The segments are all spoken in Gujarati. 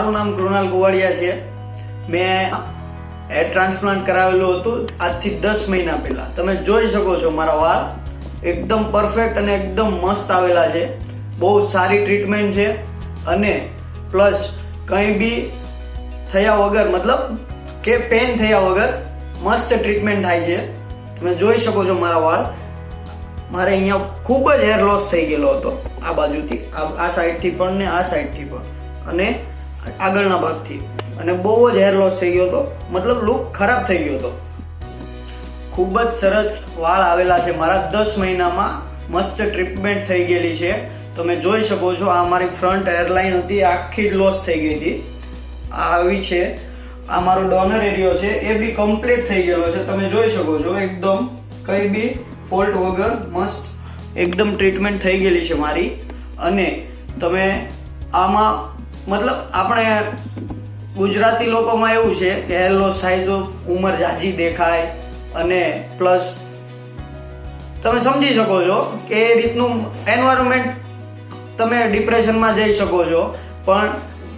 મારું નામ કૃણાલ ગોવાડિયા છે. મેં હેર ટ્રાન્સપ્લાન્ટ કરાવેલું હતું આજથી 10 મહિના પહેલા. તમે જોઈ શકો છો મારા વાળ એકદમ પરફેક્ટ અને એકદમ મસ્ત આવેલા છે. બહુ સારી ટ્રીટમેન્ટ છે અને પ્લસ કંઈ બી થયા વગર, મતલબ કે પેન થયા વગર મસ્ત ટ્રીટમેન્ટ થાય છે. તમે જોઈ શકો છો મારા વાળ. મારે અહીંયા ખૂબ જ હેર લોસ થઈ ગયેલો હતો, આ બાજુથી, આ સાઈડથી પણ ને આ સાઈડથી પણ અને આગળના ભાગથી, અને બહુ જ હેર લોસ થઈ ગયો હતો. મતલબ લુક ખરાબ થઈ ગયો હતો. ખૂબ જ સરસ વાળ આવેલા છે મારા. 10 મહિનામાં મસ્ત ટ્રીટમેન્ટ થઈ ગયેલી છે. તમે જોઈ શકો છો આ મારી ફ્રન્ટ હેરલાઇન હતી, આખી જ લોસ થઈ ગઈ હતી. આ આવી છે. આ મારો ડોનર એરિયો છે, એ બી કમ્પ્લીટ થઈ ગયેલો છે. તમે જોઈ શકો છો એકદમ કઈ બી ફોલ્ટ વગર મસ્ત એકદમ ટ્રીટમેન્ટ થઈ ગયેલી છે મારી. અને તમે આમાં મતલબ આપણે ગુજરાતી લોકોમાં એવું છે કે હેર લોસ થાય તો ઉંમર ઝાઝી દેખાય, અને પ્લસ તમે સમજી શકો છો કે એ રીતનું એન્વાયરમેન્ટ, તમે ડિપ્રેશનમાં જઈ શકો છો. પણ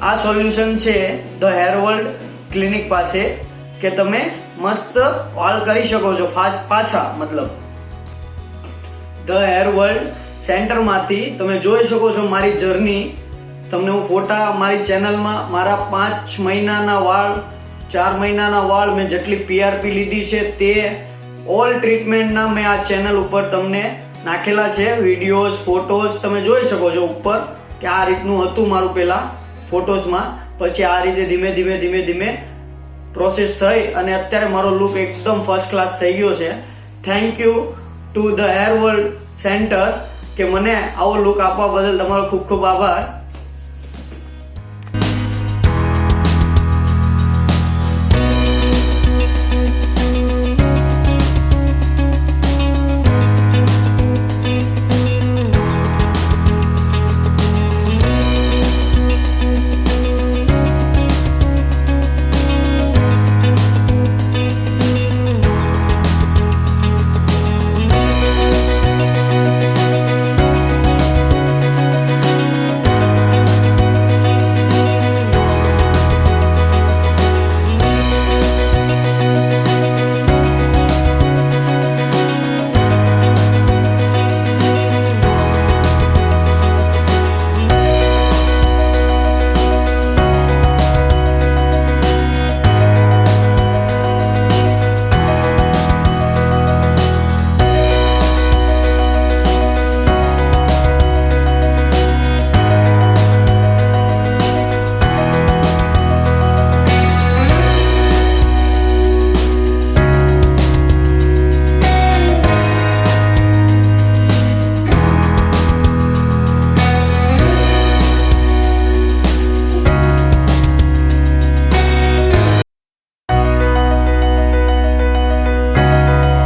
આ સોલ્યુશન છે ધ હેર વર્લ્ડ ક્લિનિક પાસે, કે તમે મસ્ત વાળ કરી શકો છો પાછા. મતલબ ધ હેર વર્લ્ડ સેન્ટરમાંથી તમે જોઈ શકો છો મારી જર્ની. તમને હું ફોટા મારી ચેનલમાં મારા 5 મહિનાના વાળ, 4 મહિનાના વાળ, મેં જેટલી PRP લીધી છે તે ઓલ ટ્રીટમેન્ટના મેં આ ચેનલ ઉપર તમને નાખેલા છે. વિડીયોઝ, ફોટોઝ તમે જોઈ શકો છો ઉપર કે આ રીતનું હતું મારું પહેલા ફોટોઝમાં. પછી આ રીતે ધીમે ધીમે પ્રોસેસ થઈ અને અત્યારે મારો લુક એકદમ ફર્સ્ટ ક્લાસ થઈ ગયો છે. Thank you to the hair world centre કે મને આવો લુક આપવા બદલ તમારો ખૂબ ખૂબ આભાર.